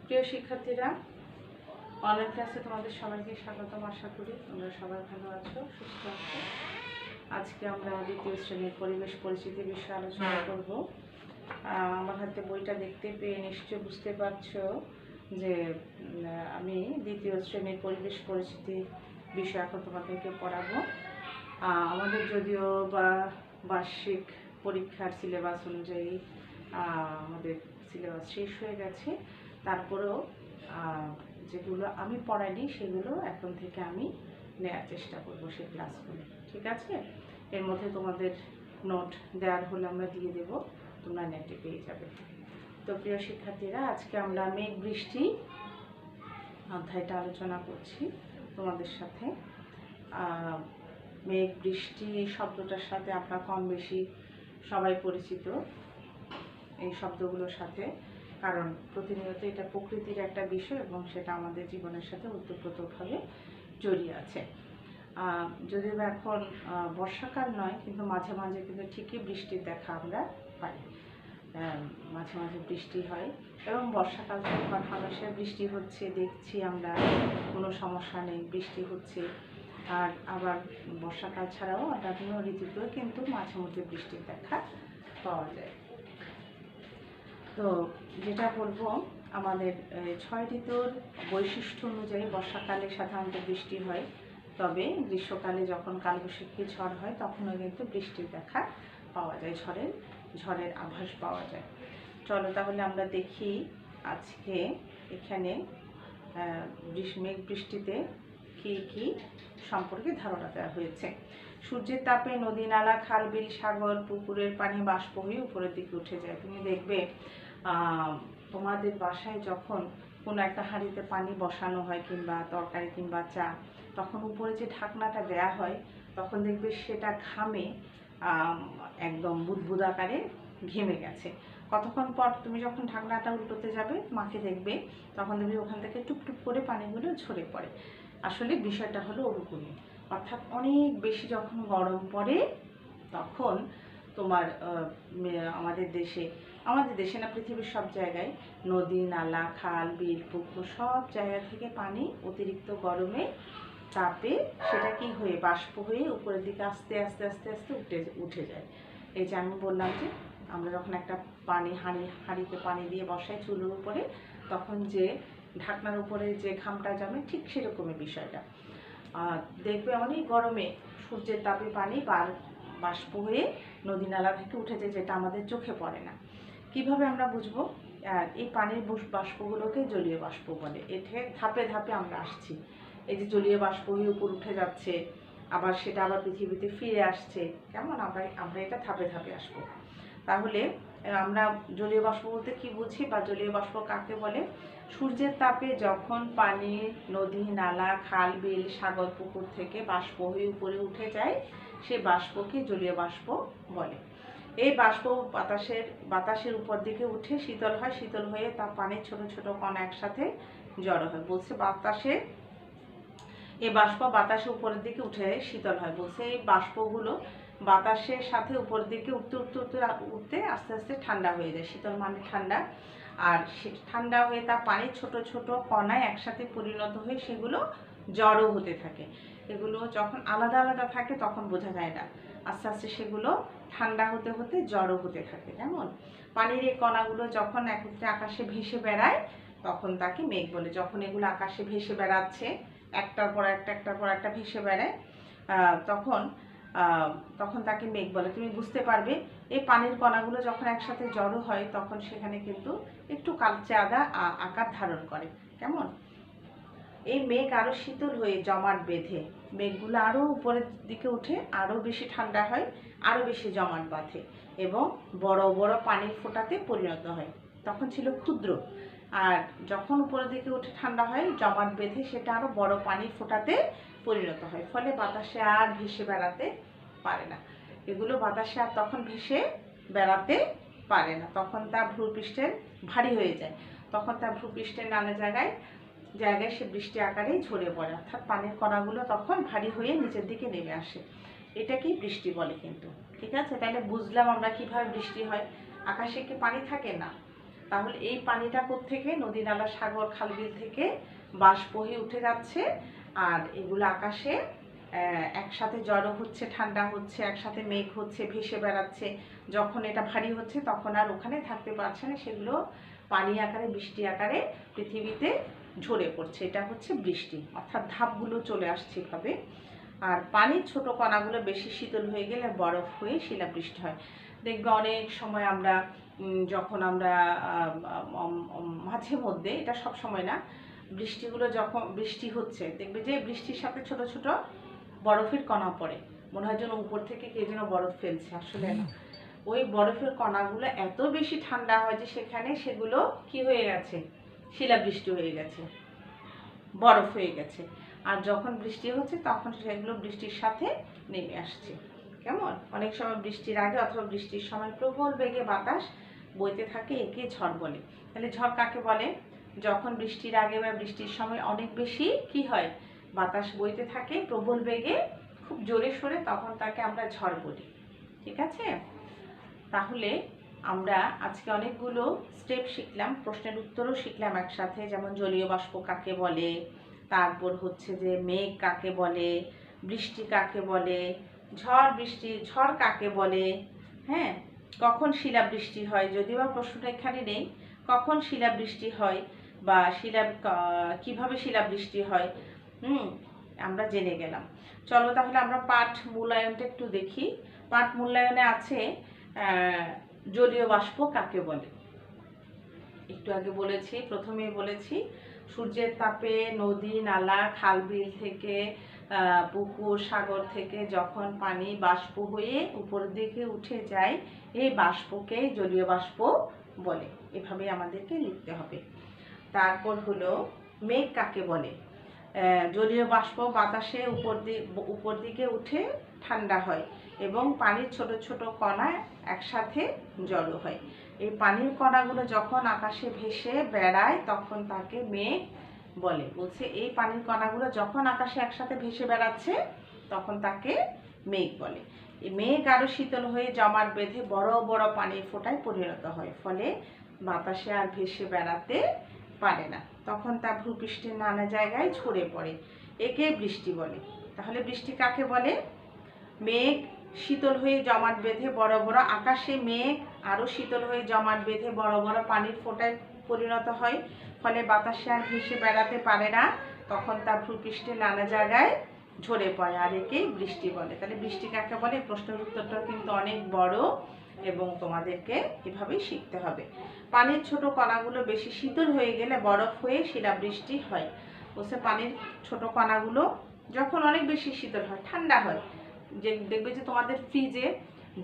প্রিয় শিক্ষার্থীরা, অনলাইন ক্লাসে তোমাদের সবাইকে স্বাগতম। আশা করি তোমরা সবাই ভালো আছো, সুস্থ আছো। আজকে আমরা দ্বিতীয় শ্রেণীর পরিবেশ পরিচিতি বিষয়ে আলোচনা করব। আমার হাতে বইটা দেখতে পেয়ে নিশ্চয় বুঝতে পারছো যে আমি দ্বিতীয় শ্রেণীর পরিবেশ পরিচিতি বিষয় এখন তোমাদেরকে পড়াবো। আমাদের যদিও বা বার্ষিক পরীক্ষার সিলেবাস অনুযায়ী আমাদের সিলেবাস শেষ হয়ে গেছে, তারপরেও যেগুলো আমি পড়াইনি সেগুলো এখন থেকে আমি নেওয়ার চেষ্টা করব সেই ক্লাসগুলো। ঠিক আছে? এর মধ্যে তোমাদের নোট দেওয়ার হলে আমরা দিয়ে দেব, তোমরা নেটে পেয়ে যাবে। তো প্রিয় শিক্ষার্থীরা, আজকে আমরা মেঘ বৃষ্টি অধ্যায়টা আলোচনা করছি তোমাদের সাথে। মেঘ বৃষ্টি এই শব্দটার সাথে আমরা কম বেশি সবাই পরিচিত এই শব্দগুলোর সাথে, কারণ প্রতিনিয়ত এটা প্রকৃতির একটা বিষয় এবং সেটা আমাদের জীবনের সাথে ওতপ্রোতভাবে জড়িয়ে আছে। যদিও এখন বর্ষাকাল নয়, কিন্তু মাঝে মাঝে কিন্তু ঠিকই বৃষ্টির দেখা আমরা পাই। মাঝে মাঝে বৃষ্টি হয় এবং বর্ষাকাল যখন হামেশা বৃষ্টি হচ্ছে দেখছি আমরা, কোনো সমস্যা নেই, বৃষ্টি হচ্ছে। আর আবার বর্ষাকাল ছাড়াও অন্যান্য ঋতুতেও কিন্তু মাঝে মধ্যে বৃষ্টির দেখা পাওয়া যায়। তো যেটা বলবো, আমাদের 6 ঋতুর বৈশিষ্ট্য অনুযায়ী বর্ষাকালে সাধারণত বৃষ্টি হয়, তবে গ্রীষ্মকালে যখন কালবৈশাখী ঝড় হয় তখনও কিন্তু বৃষ্টির দেখা পাওয়া যায়, ঝড়ের আভাস পাওয়া যায়। চলো তাহলে আমরা দেখি আজকে এখানে মেঘ বৃষ্টিতে কি কি সম্পর্কে ধারণা দেওয়া হয়েছে। সূর্যের তাপে নদী, নালা, খাল, বিল, সাগর, পুকুরের পানি বাষ্প হয়ে উপরের দিকে উঠে যায়। তুমি দেখবে তোমাদের বাসায় যখন কোনো একটা হাঁড়িতে পানি বসানো হয় কিংবা তরকারি কিংবা চা, তখন উপরে যে ঢাকনাটা দেয়া হয় তখন দেখবে সেটা ঘামে একদম বুদবুদ আকারে ঘেমে গেছে। কতক্ষণ পর তুমি যখন ঢাকনাটা উল্টোতে যাবে, মাকে দেখবে তখন দেখবে ওখান থেকে টুপটুপ করে পানিগুলো ঝরে পড়ে। আসলে বিষয়টা হলো ওরকমই, অর্থাৎ অনেক বেশি যখন গরম পড়ে তখন তোমার আমাদের দেশে না, পৃথিবীর সব জায়গায় নদী, নালা, খাল, বিল, পুকুর সব জায়গা থেকে পানি অতিরিক্ত গরমে তাপে সেটা কি হয়ে বাষ্প হয়ে উপরের দিকে আস্তে আস্তে আস্তে আস্তে উঠে যায়। এই যে আমি বললাম যে আমরা যখন একটা হাঁড়িতে পানি দিয়ে বসাই চুলোর উপরে, তখন যে ঢাকনার উপরে যে ঘামটা জমে, ঠিক সেরকমই বিষয়টা। দেখবে অনেক গরমে সূর্যের তাপে পানি বাষ্প হয়ে নদী নালা থেকে উঠে যায়, যেটা আমাদের চোখে পড়ে না। কিভাবে আমরা বুঝবো? এই পানির বাষ্পগুলোকে জলীয় বাষ্প বলে। এতে ধাপে ধাপে আমরা আসছি। এই যে জলীয় বাষ্প হয়ে উপর উঠে যাচ্ছে, আবার সেটা আবার পৃথিবীতে ফিরে আসছে, কেমন আমরা এটা ধাপে ধাপে আসবো। তাহলে আমরা জলীয় বাষ্প বলতে কি বুঝি বা জলীয় বাষ্প কাকে বলে? সূর্যের তাপে যখন পানি নদী, নালা, খাল, বিল, সাগর, পুকুর থেকে বাষ্প হয়ে উপরে উঠে যায়, সেই বাষ্পকে জলীয় বাষ্প বলে। এই বাষ্প বাতাসের উপর দিকে উঠে শীতল হয়, শীতল হয়ে তা পানির ছোট ছোট কণা একসাথে জড়ো হয়। বলছে এই বাষ্প বাতাসের উপরের দিকে উঠে শীতল হয়। বলছে এই বাষ্পগুলো বাতাসের সাথে উপর দিকে উঠতে আস্তে আস্তে ঠান্ডা হয়ে যায়। শীতল মানে ঠান্ডা, আর ঠান্ডা হয়ে তা পানির ছোট ছোট কণায় একসাথে পরিণত হয়ে সেগুলো জড়ো হতে থাকে। এগুলো যখন আলাদা আলাদা থাকে তখন বোঝা যায় না, আস্তে আস্তে সেগুলো ঠান্ডা হতে হতে জড়ো হতে থাকে। যেমন পানির এই কণাগুলো যখন একত্রে আকাশে ভেসে বেড়ায় তখন তাকে মেঘ বলে। যখন এগুলো আকাশে ভেসে বেড়াচ্ছে, একটার পর একটা ভেসে বেড়ায়, তখন তাকে মেঘ বলে। তুমি বুঝতে পারবে এই পানির কণাগুলো যখন একসাথে জড়ো হয় তখন সেখানে কিন্তু একটু কালচে আদা আকার ধারণ করে। কেমন? এই মেঘ আরো শীতল হয়ে জমাট বেঁধে, মেঘগুলো আরো উপরের দিকে উঠে আরো বেশি ঠান্ডা হয়, আরো বেশি জমাট বাঁধে এবং বড় বড় পানির ফোঁটাতে পরিণত হয়। তখন ছিল ক্ষুদ্র, আর যখন উপরের দিকে উঠে ঠান্ডা হয় জমাট বেঁধে সেটা আরো বড় পানির ফোঁটাতে পরিণত হয়। ফলে বাতাসে আর ভেসে বেড়াতে পারে না। এগুলো বাতাসে আর তখন ভেসে বেড়াতে পারে না, তখন তা ভূপৃষ্ঠের ভারী হয়ে যায়। তখন তা ভূপৃষ্ঠের নানা জায়গায় সে বৃষ্টি আকারে ঝরে পড়ে, অর্থাৎ পানির কণাগুলো তখন ভারী হয়ে নিচের দিকে নেমে আসে। এটাকেই বৃষ্টি বলে। কিন্তু ঠিক আছে, তাহলে বুঝলাম আমরা কিভাবে বৃষ্টি হয়। আকাশে কি পানি থাকে? না, তাহলে এই পানিটা কোত্থেকে? নদী, নালা, সাগর, খালবিল থেকে বাষ্প হয়ে উঠে যাচ্ছে, আর এগুলো আকাশে একসাথে জড়ো হচ্ছে, ঠান্ডা হচ্ছে, একসাথে মেঘ হচ্ছে, ভেসে বেড়াচ্ছে। যখন এটা ভারী হচ্ছে তখন আর ওখানে থাকতে পারছে না, সেগুলো পানি আকারে, বৃষ্টি আকারে পৃথিবীতে ঝরে পড়ছে। এটা হচ্ছে বৃষ্টি, অর্থাৎ ধাপগুলো চলে আসছে এভাবে। আর পানির ছোট কণাগুলো বেশি শীতল হয়ে গেলে বরফ হয়ে শিলাবৃষ্টি হয়। দেখবে অনেক সময় আমরা যখন আমরা মাঝে মধ্যে, এটা সব সময় না, বৃষ্টিগুলো যখন বৃষ্টি হচ্ছে দেখবে যে বৃষ্টির সাথে ছোট ছোট বরফের কণা পড়ে, মনে হয় যেন উপর থেকে কে যেন বরফ ফেলছে, আসলে না। ওই বরফের কণাগুলো এত বেশি ঠান্ডা হয় যে সেখানে সেগুলো কি হয়ে গেছে? শিলাবৃষ্টি হয়ে গেছে, বরফ হয়ে গেছে। আর যখন বৃষ্টি হচ্ছে তখন সেগুলো বৃষ্টির সাথে নেমে আসছে। কেমন? অনেক সময় বৃষ্টির আগে অথবা বৃষ্টির সময় প্রবল বেগে বাতাস বইতে থাকে, একে ঝড় বলে। তাহলে ঝড় কাকে বলে? যখন বৃষ্টির আগে বা বৃষ্টির সময় অনেক বেশি কি হয়? বাতাস বইতে থাকে প্রবল বেগে, খুব জোরে সোরে, তখন তাকে আমরা ঝড় বলি। ঠিক আছে? তাহলে আমরা আজকে অনেকগুলো স্টেপ শিখলাম, প্রশ্নের উত্তরও শিখলাম একসাথে, যেমন জলীয় বাষ্প কাকে বলে, তারপর হচ্ছে যে মেঘ কাকে বলে, বৃষ্টি কাকে বলে, ঝড় কাকে বলে, হ্যাঁ, কখন শিলাবৃষ্টি হয়, যদিও বা প্রশ্নটা এখানে নেই, কখন শিলাবৃষ্টি হয় বা কিভাবে শিলাবৃষ্টি হয়, আমরা জেনে গেলাম। চলো তাহলে আমরা পাঠ মূল্যায়নটা একটু দেখি। পাঠ মূল্যায়নে আছে জলীয় বাষ্প কাকে বলে। একটু আগে বলেছি, প্রথমেই বলেছি, সূর্যের তাপে নদী, নালা, খালবিল থেকে, পুকুর, সাগর থেকে যখন পানি বাষ্প হয়ে উপর দিকে উঠে যায়, এই বাষ্পকে জলীয় বাষ্প বলে। এভাবে আমাদেরকে লিখতে হবে। তারপর হলো মেঘ কাকে বলে। জলীয় বাষ্প বাতাসে উপর দিকে উঠে ঠান্ডা হয় এবং পানির ছোট ছোট কণা একসাথে জড়ো হয়। এই পানির কণাগুলো যখন আকাশে ভেসে বেড়ায় তখন তাকে মেঘ বলে। বলছে এই পানির কণাগুলো যখন আকাশে একসাথে ভেসে বেড়াচ্ছে তখন তাকে মেঘ বলে। এই মেঘ আরো শীতল হয়ে জমাট বেঁধে বড় বড় পানির ফোঁটায় পরিণত হয়, ফলে বাতাসে আর ভেসে বেড়াতে পারে না, তখন তা ভূপৃষ্ঠের নানা জায়গায় ছড়ে পড়ে, একে বৃষ্টি বলে। তাহলে বৃষ্টি কাকে বলে? মেঘ শীতল হয়ে জমাট বেঁধে বড় বড়, আকাশে মেঘ আরো শীতল হয়ে জমাট বেঁধে বড় বড় পানির ফোঁটায় পরিণত হয়, ফলে বাতাসে আর ভেসে বেড়াতে পারে না, তখন তা ভূপৃষ্ঠের নানা জায়গায় ঝরে পড়ে, আর একে বৃষ্টি বলে। তাহলে বৃষ্টি কাকে বলে? প্রশ্নের উত্তরটা কিন্তু অনেক বড় এবং তোমাদেরকে এভাবেই শিখতে হবে। পানির ছোট কণাগুলো বেশি শীতল হয়ে গেলে বরফ হয়ে শিলাবৃষ্টি হয়। বলছে পানির ছোট কণাগুলো যখন অনেক বেশি শীতল হয়, ঠান্ডা হয়, যে দেখবে যে তোমাদের ফ্রিজে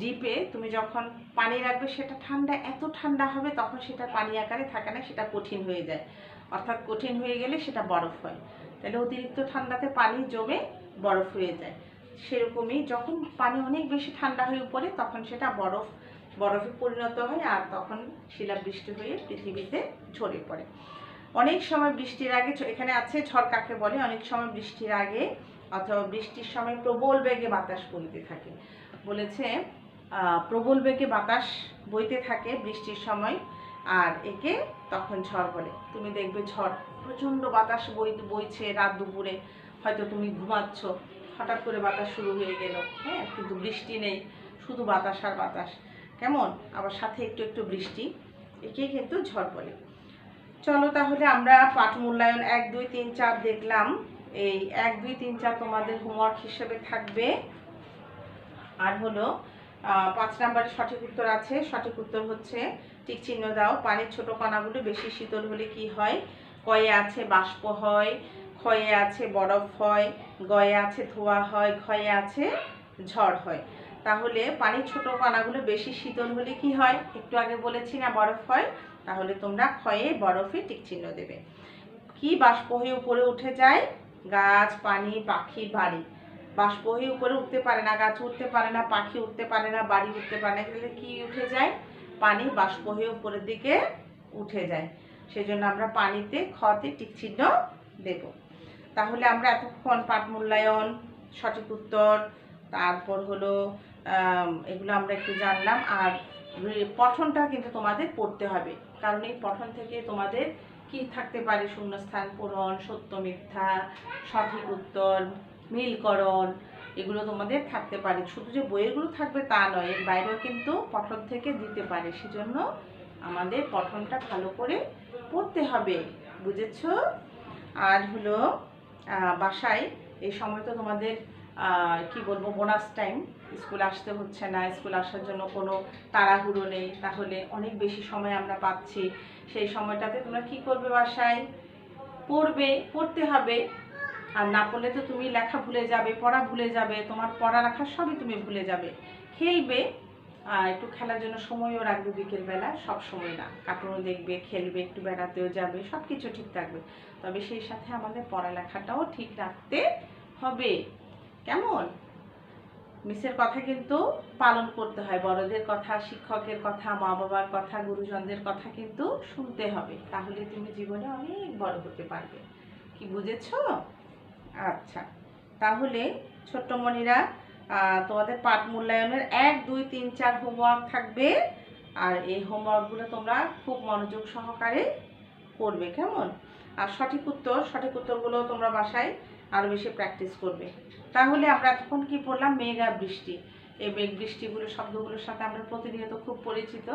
ডিপে তুমি যখন পানি রাখবে সেটা ঠান্ডা, এত ঠান্ডা হবে তখন সেটা পানি আকারে থাকে না, সেটা কঠিন হয়ে যায়, অর্থাৎ কঠিন হয়ে গেলে সেটা বরফ হয়। তাহলে অতিরিক্ত ঠান্ডাতে পানি জমে বরফ হয়ে যায়। সেরকমই যখন পানি অনেক বেশি ঠান্ডা হয়ে পড়ে তখন সেটা বরফে পরিণত হয়, আর তখন শিলাবৃষ্টি হয়ে পৃথিবীতে ঝরে পড়ে। অনেক সময় বৃষ্টির আগে, এখানে আছে ঝড় কাকে বলে, অনেক সময় বৃষ্টির আগে অথবা বৃষ্টির সময় প্রবল বেগে বাতাস বইতে থাকে। বলেছে প্রবল বেগে বাতাস বইতে থাকে বৃষ্টির সময়, আর একে তখন ঝড় বলে। তুমি দেখবে ঝড়, প্রচণ্ড বাতাস বইছে রাত দুপুরে, হয়তো তুমি ঘুমাচ্ছ, হঠাৎ করে বাতাস শুরু হয়ে গেল, হ্যাঁ, কিন্তু বৃষ্টি নেই, শুধু বাতাস আর বাতাস, কেমন, আবার সাথে একটু একটু বৃষ্টি, একেই কিন্তু ঝড় বলে। চলো তাহলে আমরা পাঠ মূল্যায়ন 1, 2, 3, 4 দেখলাম। এই 1, 2, 3, 4 তোমাদের হোমওয়ার্ক হিসেবে থাকবে। আর হলো 5 নম্বরের সঠিক উত্তর আছে। সঠিক উত্তর হচ্ছে টিক চিহ্ন দাও। পানির ছোট কণাগুলো বেশি শীতল হলে কি হয়? কয়ে আছে বাষ্প হয়, ক্ষয়ে আছে বরফ হয়, গয়ে আছে ধোঁয়া হয়, ক্ষয়ে আছে ঝড় হয়। তাহলে পানির ছোট কণাগুলো বেশি শীতল হলে কি হয়? একটু আগে বলেছি না বরফ হয়, তাহলে তোমরা ক্ষয়ে বরফে টিক চিহ্ন দেবে। কি বাষ্প হয়ে উপরে উঠে যায়? গাছ, পানি, পাখি, বাড়ি। বাষ্প হয়ে উপরে উঠতে পারে না, গাছ উঠতে পারে না, পাখি উঠতে পারে না, বাড়ি উঠতে পারে না, তাহলে কি উঠে যায়? পানি বাষ্প হয়ে উপরের দিকে উঠে যায়। সেজন্য আমরা পানিতে খতে টিক চিহ্ন দেব। তাহলে আমরা এতক্ষণ পাঠ মূল্যায়ন, সঠিক উত্তর, তারপর হলো এগুলো আমরা একটু জানলাম। আর পঠনটা কিন্তু তোমাদের পড়তে হবে। কারণ এই পঠন থেকে তোমাদের কি থাকতে পারে, শূন্যস্থান পূরণ, সত্য মিথ্যা, সঠিক উত্তর, মিলকরণ, এগুলো তোমাদের থাকতে পারে। শুধু যে বইয়েরগুলো থাকবে তা নয়, এর বাইরেও কিন্তু পঠন থেকে দিতে পারে। সেজন্য আমাদের পঠনটা ভালো করে পড়তে হবে, বুঝেছো? আর হলো বাসায় এই সময় তো তোমাদের কি বলবো, বোনাস টাইম, স্কুল আসতে হচ্ছে না, স্কুল আসার জন্য কোনো তাড়াহুড়ো নেই, তাহলে অনেক বেশি সময় আমরা পাচ্ছি। সেই সময়টাতে তোমরা কি করবে, বাসায় পড়তে হবে। আর না পড়লে তো তুমি লেখা ভুলে যাবে, পড়া ভুলে যাবে, তোমার পড়া লেখা সবই তুমি ভুলে যাবে। খেলবে, একটু খেলার জন্য সময়ও রাখবে বিকেলবেলা, সব সময় না, কার্টুনও দেখবে, খেলবে, একটু বেড়াতেও যাবে, সব কিছু ঠিক থাকবে। তবে সেই সাথে আমাদের পড়ালেখাটাও ঠিক রাখতে হবে। কেমন? মিসের কথা কিন্তু পালন করতে হয়, বড়দের কথা, শিক্ষকের কথা, মা বাবার কথা, গুরুজনদের কথা কিন্তু শুনতে হবে, তাহলে তুমি জীবনে অনেক বড় হতে পারবে। কি বুঝেছো? আচ্ছা, তাহলে ছোট্ট মনিরা, তোমাদের পাঠ মূল্যায়নের 1, 2, 3, 4 হোমওয়ার্ক থাকবে। আর এই হোমওয়ার্কগুলো তোমরা খুব মনোযোগ সহকারে করবে, কেমন? আর সঠিক উত্তরগুলো তোমরা বাসায় আরও বেশি প্র্যাকটিস করবে। তাহলে আমরা এতক্ষণ কি পড়লাম, মেঘ আর বৃষ্টি। এই মেঘ বৃষ্টিগুলো শব্দগুলোর সাথে আমরা প্রতিনিয়ত খুব পরিচিত,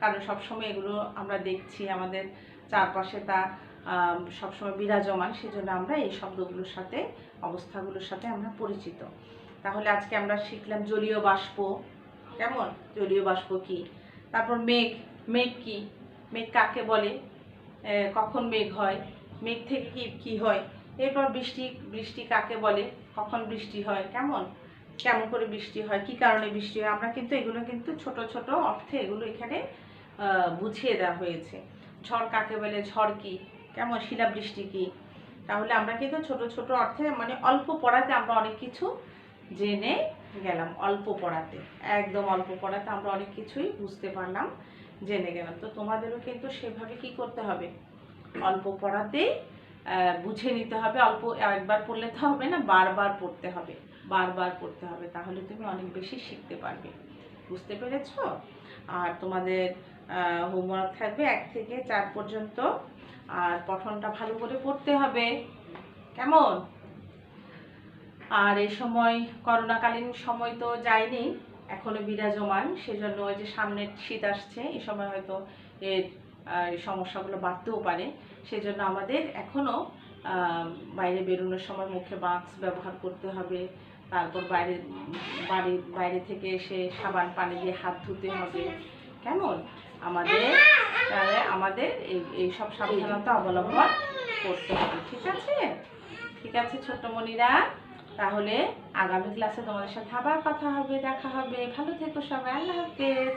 কারণ সবসময় এগুলো আমরা দেখছি, আমাদের চারপাশে তা সবসময় বিরাজমান। সেজন্য আমরা এই শব্দগুলোর সাথে, অবস্থাগুলোর সাথে আমরা পরিচিত। তাহলে আজকে আমরা শিখলাম জলীয় বাষ্প, কেমন? জলীয় বাষ্প কি, তারপর মেঘ কি, মেঘ কাকে বলে, কখন মেঘ হয়, মেঘ থেকে কি হয়, এরপর বৃষ্টি কাকে বলে, কখন বৃষ্টি হয়, কেমন করে বৃষ্টি হয়, কি কারণে বৃষ্টি হয়। আমরা কিন্তু এগুলো কিন্তু ছোট ছোট অর্থে এগুলো এখানে বুঝিয়ে দেওয়া হয়েছে। ঝড় কাকে বলে, ঝড় কি, কেমন, শিলাবৃষ্টি কি। তাহলে আমরা কিন্তু ছোট ছোট অর্থে, মানে অল্প পড়াতে আমরা অনেক কিছু জেনে গেলাম, অল্প পড়াতে, একদম অল্প পড়াতে আমরা অনেক কিছুই বুঝতে পারলাম, জেনে গেলাম। তো তোমাদেরও কিন্তু সেভাবে কি করতে হবে, অল্প পড়াতেই বুঝে নিতে হবে। অল্প একবার পড়লে তো হবে না, বারবার পড়তে হবে, তাহলে তুমি অনেক বেশি শিখতে পারবে। বুঝতে পেরেছ? আর তোমাদের হোমওয়ার্ক থাকবে 1 থেকে 4 পর্যন্ত, আর পঠনটা ভালো করে পড়তে হবে, কেমন? আর এই সময় করোনাকালীন সময় তো যায়নি, এখনো বিরাজমান, সেজন্য ওই যে সামনে শীত আসছে, এই সময় হয়তো এর সমস্যাগুলো বাড়তেও পারে। সেজন্য আমাদের এখনো বাইরে বেরোনোর সময় মুখে মাস্ক ব্যবহার করতে হবে, তারপর বাইরে থেকে এসে সাবান পানি দিয়ে হাত ধুতে হবে, কেমন? আমাদের এই সব সাবধানতা অবলম্বন করতে হবে, ঠিক আছে ছোট্ট মনিরা। তাহলে আগামী ক্লাসে তোমাদের সাথে আবার কথা হবে, দেখা হবে। ভালো থেকো সবাই, আল্লাহ হাফেজ।